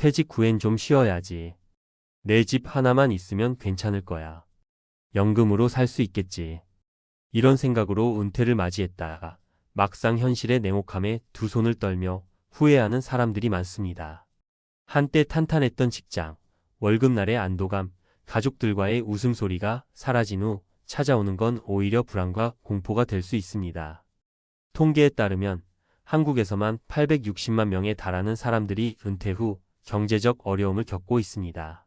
퇴직 후엔 좀 쉬어야지. 내 집 하나만 있으면 괜찮을 거야. 연금으로 살 수 있겠지. 이런 생각으로 은퇴를 맞이했다가 막상 현실의 냉혹함에 두 손을 떨며 후회하는 사람들이 많습니다. 한때 탄탄했던 직장, 월급날의 안도감, 가족들과의 웃음소리가 사라진 후 찾아오는 건 오히려 불안과 공포가 될 수 있습니다. 통계에 따르면 한국에서만 860만 명에 달하는 사람들이 은퇴 후 경제적 어려움을 겪고 있습니다.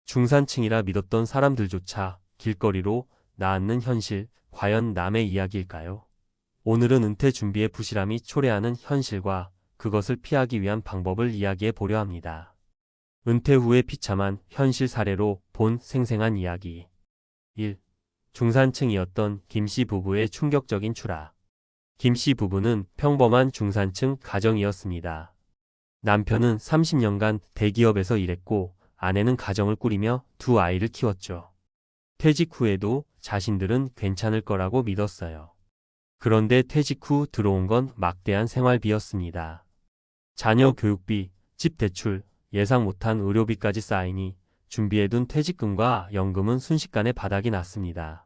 중산층이라 믿었던 사람들조차 길거리로 나앉는 현실, 과연 남의 이야기일까요? 오늘은 은퇴 준비의 부실함이 초래하는 현실과 그것을 피하기 위한 방법을 이야기해 보려 합니다. 은퇴 후에 비참한 현실 사례로 본 생생한 이야기. 1. 중산층이었던 김씨 부부의 충격적인 추락. 김씨 부부는 평범한 중산층 가정이었습니다. 남편은 30년간 대기업에서 일했고 아내는 가정을 꾸리며 두 아이를 키웠죠. 퇴직 후에도 자신들은 괜찮을 거라고 믿었어요. 그런데 퇴직 후 들어온 건 막대한 생활비였습니다. 자녀 교육비, 집 대출, 예상 못한 의료비까지 쌓이니 준비해둔 퇴직금과 연금은 순식간에 바닥이 났습니다.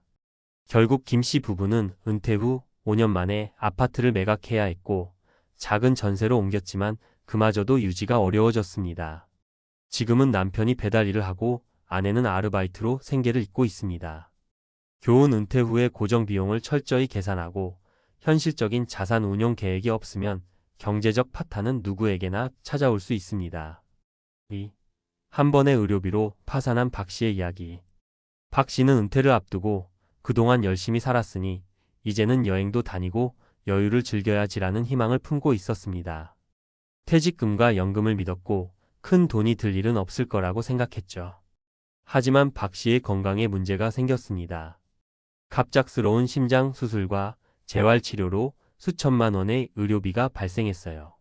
결국 김씨 부부는 은퇴 후 5년 만에 아파트를 매각해야 했고 작은 전세로 옮겼지만 그마저도 유지가 어려워졌습니다. 지금은 남편이 배달 일을 하고 아내는 아르바이트로 생계를 잇고 있습니다. 교훈 은퇴 후에 고정 비용을 철저히 계산하고 현실적인 자산 운용 계획이 없으면 경제적 파탄은 누구에게나 찾아올 수 있습니다. 2. 한 번의 의료비로 파산한 박 씨의 이야기. 박 씨는 은퇴를 앞두고 그동안 열심히 살았으니 이제는 여행도 다니고 여유를 즐겨야지라는 희망을 품고 있었습니다. 퇴직금과 연금을 믿었고 큰 돈이 들 일은 없을 거라고 생각했죠. 하지만 박 씨의 건강에 문제가 생겼습니다. 갑작스러운 심장 수술과 재활치료로 수천만 원의 의료비가 발생했어요.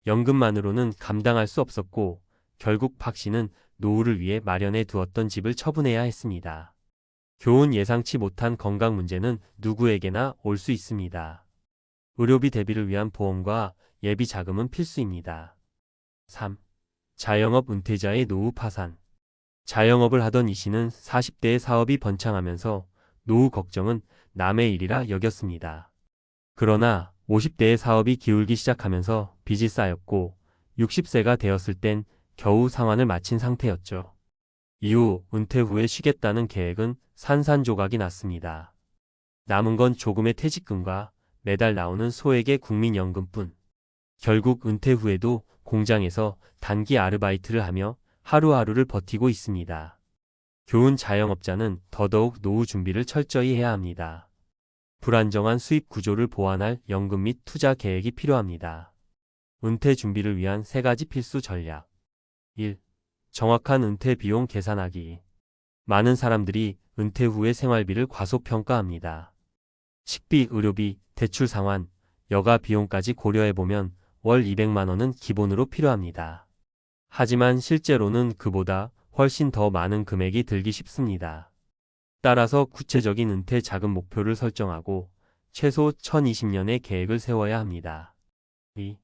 연금만으로는 감당할 수 없었고 결국 박 씨는 노후를 위해 마련해 두었던 집을 처분해야 했습니다. 교훈 예상치 못한 건강 문제는 누구에게나 올 수 있습니다. 의료비 대비를 위한 보험과 예비 자금은 필수입니다. 3. 자영업 은퇴자의 노후 파산. 자영업을 하던 이 씨는 40대의 사업이 번창하면서 노후 걱정은 남의 일이라 여겼습니다. 그러나 50대의 사업이 기울기 시작하면서 빚이 쌓였고 60세가 되었을 땐 겨우 상환을 마친 상태였죠. 이후 은퇴 후에 쉬겠다는 계획은 산산조각이 났습니다. 남은 건 조금의 퇴직금과 매달 나오는 소액의 국민연금뿐. 결국 은퇴 후에도 공장에서 단기 아르바이트를 하며 하루하루를 버티고 있습니다. 교훈 자영업자는 더더욱 노후 준비를 철저히 해야 합니다. 불안정한 수입 구조를 보완할 연금 및 투자 계획이 필요합니다. 은퇴 준비를 위한 3가지 필수 전략. 1. 정확한 은퇴 비용 계산하기. 많은 사람들이 은퇴 후의 생활비를 과소평가합니다. 식비, 의료비, 대출 상환, 여가 비용까지 고려해보면 월 200만 원은 기본으로 필요합니다. 하지만 실제로는 그보다 훨씬 더 많은 금액이 들기 쉽습니다. 따라서 구체적인 은퇴 자금 목표를 설정하고 최소 2020년의 계획을 세워야 합니다. 2.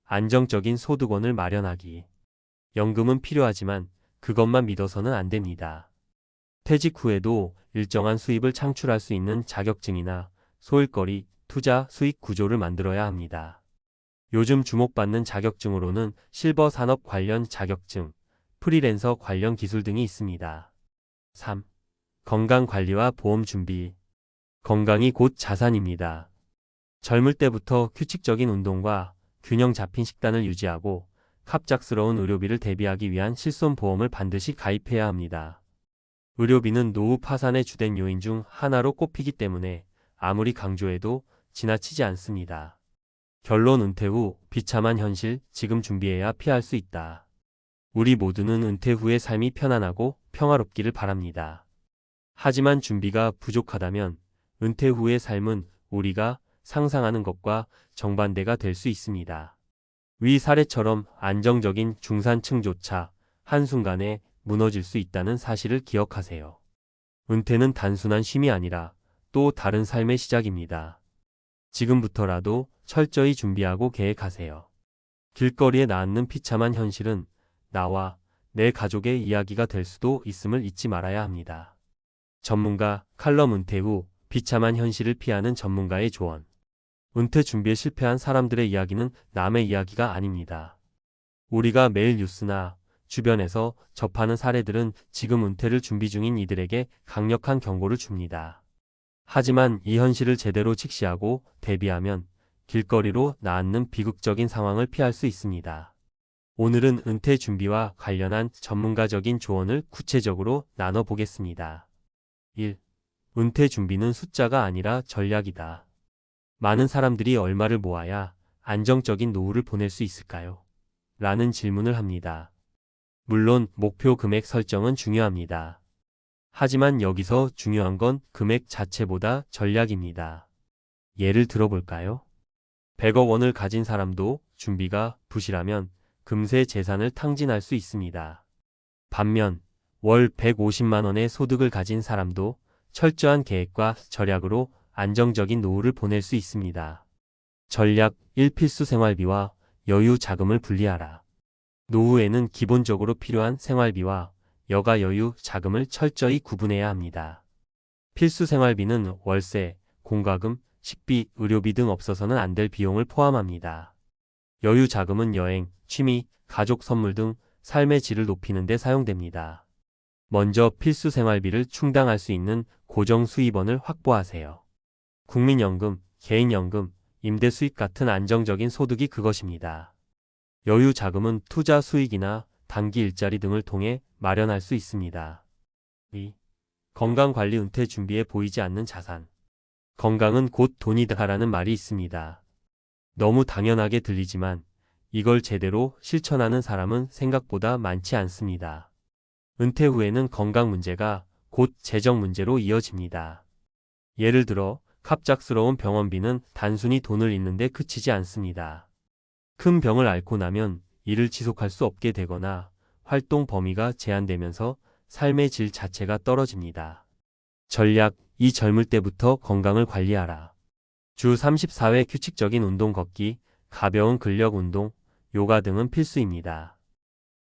안정적인 소득원을 마련하기. 연금은 필요하지만 그것만 믿어서는 안 됩니다. 퇴직 후에도 일정한 수입을 창출할 수 있는 자격증이나 소일거리, 투자, 수익 구조를 만들어야 합니다. 요즘 주목받는 자격증으로는 실버 산업 관련 자격증, 프리랜서 관련 기술 등이 있습니다. 3. 건강관리와 보험 준비. 건강이 곧 자산입니다. 젊을 때부터 규칙적인 운동과 균형 잡힌 식단을 유지하고 갑작스러운 의료비를 대비하기 위한 실손보험을 반드시 가입해야 합니다. 의료비는 노후 파산의 주된 요인 중 하나로 꼽히기 때문에 아무리 강조해도 지나치지 않습니다. 결론 은퇴 후 비참한 현실 지금 준비해야 피할 수 있다. 우리 모두는 은퇴 후의 삶이 편안하고 평화롭기를 바랍니다. 하지만 준비가 부족하다면 은퇴 후의 삶은 우리가 상상하는 것과 정반대가 될 수 있습니다. 위 사례처럼 안정적인 중산층조차 한순간에 무너질 수 있다는 사실을 기억하세요. 은퇴는 단순한 쉼이 아니라 또 다른 삶의 시작입니다. 지금부터라도 철저히 준비하고 계획하세요. 길거리에 나앉는 비참한 현실은 나와 내 가족의 이야기가 될 수도 있음을 잊지 말아야 합니다. 전문가 칼럼 은퇴 후 비참한 현실을 피하는 전문가의 조언. 은퇴 준비에 실패한 사람들의 이야기는 남의 이야기가 아닙니다. 우리가 매일 뉴스나 주변에서 접하는 사례들은 지금 은퇴를 준비 중인 이들에게 강력한 경고를 줍니다. 하지만 이 현실을 제대로 직시하고 대비하면 길거리로 나앉는 비극적인 상황을 피할 수 있습니다. 오늘은 은퇴 준비와 관련한 전문가적인 조언을 구체적으로 나눠보겠습니다. 1. 은퇴 준비는 숫자가 아니라 전략이다. 많은 사람들이 얼마를 모아야 안정적인 노후를 보낼 수 있을까요? 라는 질문을 합니다. 물론 목표 금액 설정은 중요합니다. 하지만 여기서 중요한 건 금액 자체보다 전략입니다. 예를 들어볼까요? 100억 원을 가진 사람도 준비가 부실하면 금세 재산을 탕진할 수 있습니다. 반면 월 150만 원의 소득을 가진 사람도 철저한 계획과 절약으로 안정적인 노후를 보낼 수 있습니다. 전략 1. 필수 생활비와 여유 자금을 분리하라. 노후에는 기본적으로 필요한 생활비와 여가 여유 자금을 철저히 구분해야 합니다. 필수 생활비는 월세, 공과금, 식비, 의료비 등 없어서는 안 될 비용을 포함합니다. 여유 자금은 여행, 취미, 가족 선물 등 삶의 질을 높이는 데 사용됩니다. 먼저 필수 생활비를 충당할 수 있는 고정 수입원을 확보하세요. 국민연금, 개인연금, 임대 수입 같은 안정적인 소득이 그것입니다. 여유 자금은 투자 수익이나 단기 일자리 등을 통해 마련할 수 있습니다. 2. 건강관리 은퇴 준비에 보이지 않는 자산. 건강은 곧 돈이다라는 말이 있습니다. 너무 당연하게 들리지만 이걸 제대로 실천하는 사람은 생각보다 많지 않습니다. 은퇴 후에는 건강 문제가 곧 재정 문제로 이어집니다. 예를 들어 갑작스러운 병원비는 단순히 돈을 잃는데 그치지 않습니다. 큰 병을 앓고 나면 일을 지속할 수 없게 되거나 활동 범위가 제한되면서 삶의 질 자체가 떨어집니다. 전략 2. 젊을 때부터 건강을 관리하라. 주 34회 규칙적인 운동 걷기, 가벼운 근력 운동, 요가 등은 필수입니다.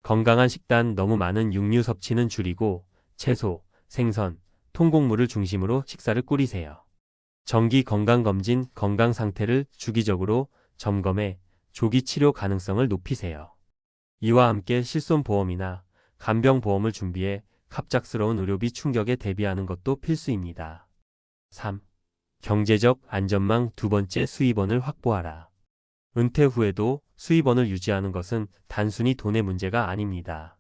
건강한 식단 너무 많은 육류 섭취는 줄이고 채소, 생선, 통곡물을 중심으로 식사를 꾸리세요. 정기 건강검진, 건강 상태를 주기적으로 점검해 조기 치료 가능성을 높이세요. 이와 함께 실손보험이나 간병보험을 준비해 갑작스러운 의료비 충격에 대비하는 것도 필수입니다. 3. 경제적 안전망. 두 번째, 수입원을 확보하라. 은퇴 후에도 수입원을 유지하는 것은 단순히 돈의 문제가 아닙니다.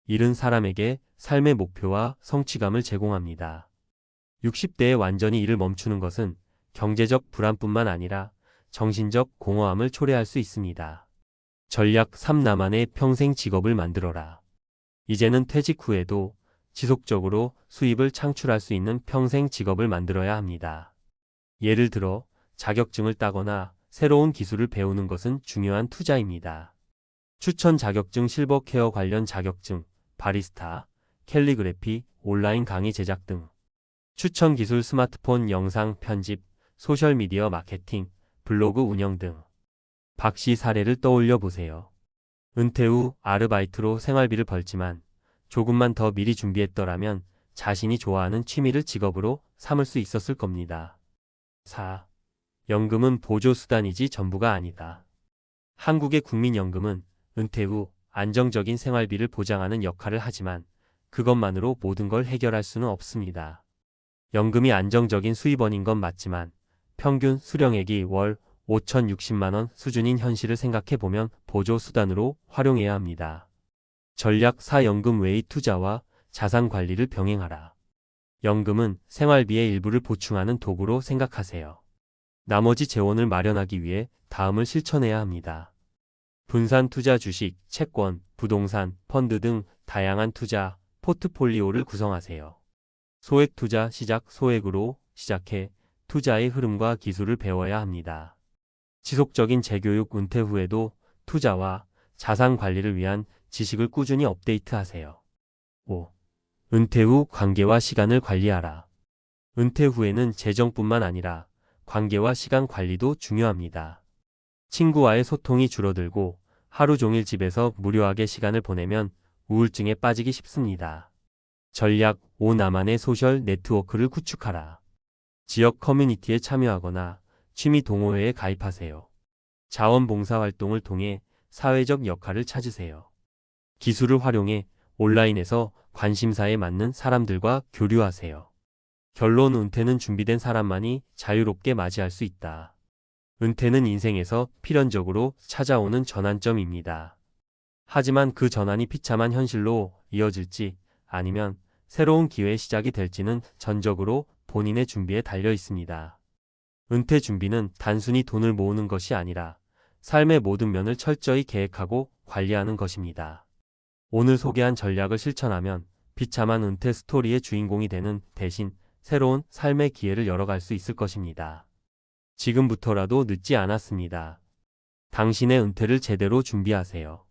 이른 사람에게 삶의 목표와 성취감을 제공합니다. 60대에 완전히 일을 멈추는 것은 경제적 불안뿐만 아니라 정신적 공허함을 초래할 수 있습니다. 전략 3. 나만의 평생 직업을 만들어라. 이제는 퇴직 후에도 지속적으로 수입을 창출할 수 있는 평생 직업을 만들어야 합니다. 예를 들어 자격증을 따거나 새로운 기술을 배우는 것은 중요한 투자입니다. 추천 자격증 실버 케어 관련 자격증, 바리스타, 캘리그래피, 온라인 강의 제작 등. 추천 기술 스마트폰 영상 편집, 소셜미디어 마케팅, 블로그 운영 등. 박 씨 사례를 떠올려 보세요. 은퇴 후 아르바이트로 생활비를 벌지만 조금만 더 미리 준비했더라면 자신이 좋아하는 취미를 직업으로 삼을 수 있었을 겁니다. 4. 연금은 보조수단이지 전부가 아니다. 한국의 국민연금은 은퇴 후 안정적인 생활비를 보장하는 역할을 하지만 그것만으로 모든 걸 해결할 수는 없습니다. 연금이 안정적인 수입원인 건 맞지만 평균 수령액이 월 5,060만 원 수준인 현실을 생각해보면 보조수단으로 활용해야 합니다. 전략 4. 연금 외의 투자와 자산 관리를 병행하라. 연금은 생활비의 일부를 보충하는 도구로 생각하세요. 나머지 재원을 마련하기 위해 다음을 실천해야 합니다. 분산 투자 주식, 채권, 부동산, 펀드 등 다양한 투자 포트폴리오를 구성하세요. 소액 투자 시작. 소액으로 시작해 투자의 흐름과 기술을 배워야 합니다. 지속적인 재교육. 은퇴 후에도 투자와 자산 관리를 위한 지식을 꾸준히 업데이트하세요. 5. 은퇴 후 관계와 시간을 관리하라. 은퇴 후에는 재정뿐만 아니라 관계와 시간 관리도 중요합니다. 친구와의 소통이 줄어들고 하루 종일 집에서 무료하게 시간을 보내면 우울증에 빠지기 쉽습니다. 전략 5. 나만의 소셜 네트워크를 구축하라. 지역 커뮤니티에 참여하거나 취미 동호회에 가입하세요. 자원봉사 활동을 통해 사회적 역할을 찾으세요. 기술을 활용해 온라인에서 관심사에 맞는 사람들과 교류하세요. 결론: 은퇴는 준비된 사람만이 자유롭게 맞이할 수 있다. 은퇴는 인생에서 필연적으로 찾아오는 전환점입니다. 하지만 그 전환이 비참한 현실로 이어질지 아니면 새로운 기회의 시작이 될지는 전적으로 본인의 준비에 달려 있습니다. 은퇴 준비는 단순히 돈을 모으는 것이 아니라 삶의 모든 면을 철저히 계획하고 관리하는 것입니다. 오늘 소개한 전략을 실천하면 비참한 은퇴 스토리의 주인공이 되는 대신 새로운 삶의 기회를 열어갈 수 있을 것입니다. 지금부터라도 늦지 않았습니다. 당신의 은퇴를 제대로 준비하세요.